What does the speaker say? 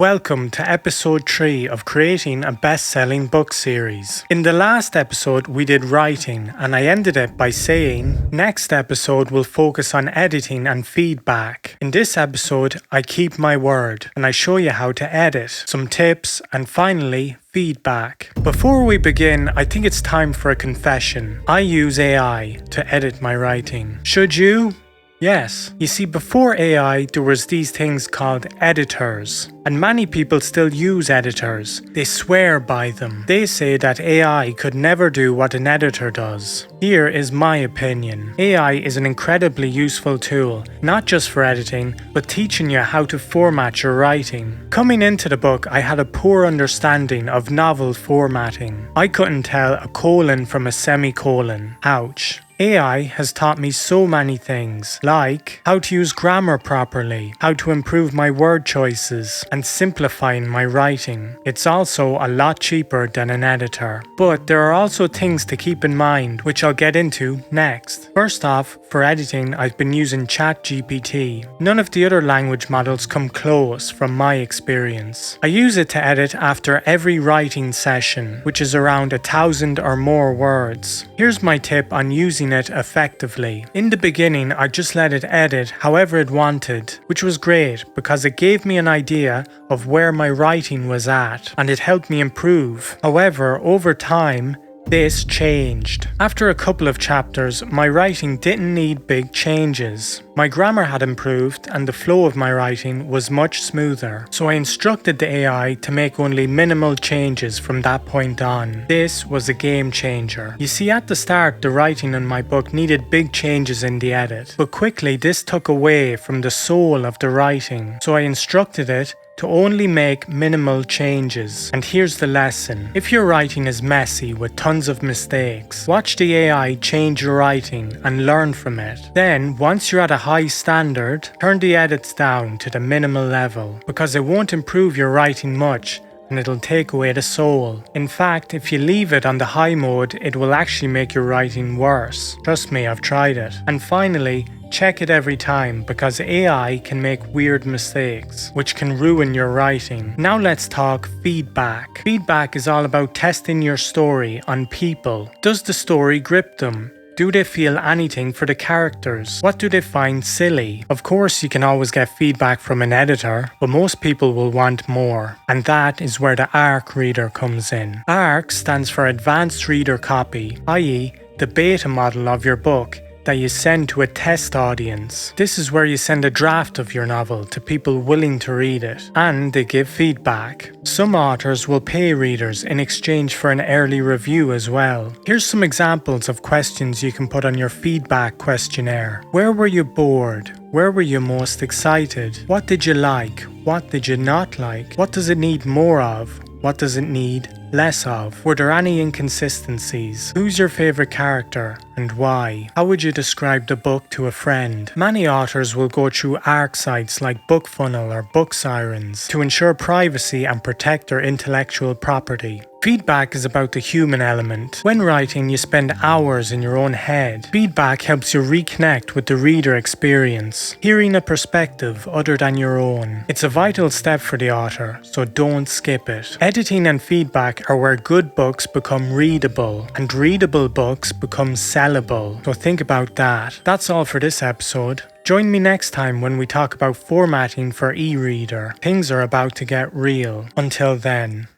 Welcome to episode 3 of creating a best-selling book series. In the last episode we did writing and I ended it by saying, next episode will focus on editing and feedback. In this episode I keep my word and I show you how to edit, some tips and finally feedback. Before we begin, I think it's time for a confession. I use AI to edit my writing. Should you? Yes. You see, before AI, there was these things called editors. And many people still use editors. They swear by them. They say that AI could never do what an editor does. Here is my opinion. AI is an incredibly useful tool, not just for editing, but teaching you how to format your writing. Coming into the book, I had a poor understanding of novel formatting. I couldn't tell a colon from a semicolon. Ouch. AI has taught me so many things, like how to use grammar properly, how to improve my word choices, and simplifying my writing. It's also a lot cheaper than an editor. But there are also things to keep in mind, which I'll get into next. First off, for editing, I've been using ChatGPT. None of the other language models come close from my experience. I use it to edit after every writing session, which is around 1,000 or more words. Here's my tip on using it effectively. In the beginning, I just let it edit however it wanted, which was great because it gave me an idea of where my writing was at and it helped me improve. However, over time, this changed. After a couple of chapters, my writing didn't need big changes. My grammar had improved and the flow of my writing was much smoother. So I instructed the AI to make only minimal changes from that point on. This was a game changer. You see, at the start, the writing in my book needed big changes in the edit. But quickly, this took away from the soul of the writing. So I instructed it to only make minimal changes. And here's the lesson. If your writing is messy with tons of mistakes, watch the AI change your writing and learn from it. Then, once you're at a high standard, turn the edits down to the minimal level, because it won't improve your writing much and it'll take away the soul. In fact, if you leave it on the high mode, it will actually make your writing worse. Trust me, I've tried it. And finally, check it every time because AI can make weird mistakes, which can ruin your writing. Now let's talk feedback. Feedback is all about testing your story on people. Does the story grip them? Do they feel anything for the characters? What do they find silly? Of course, you can always get feedback from an editor, but most people will want more. And that is where the ARC reader comes in. ARC stands for Advanced Reader Copy, i.e., the beta model of your book that you send to a test audience. This is where you send a draft of your novel to people willing to read it, and they give feedback. Some authors will pay readers in exchange for an early review as well. Here's some examples of questions you can put on your feedback questionnaire. Where were you bored? Where were you most excited? What did you like? What did you not like? What does it need more of? What does it need less of? Were there any inconsistencies? Who's your favorite character and why? How would you describe the book to a friend? Many authors will go through ARC sites like BookFunnel or BookSirens to ensure privacy and protect their intellectual property. Feedback is about the human element. When writing, you spend hours in your own head. Feedback helps you reconnect with the reader experience, hearing a perspective other than your own. It's a vital step for the author, so don't skip it. Editing and feedback are where good books become readable, and readable books become sellable. So think about that. That's all for this episode. Join me next time when we talk about formatting for e-reader. Things are about to get real. Until then.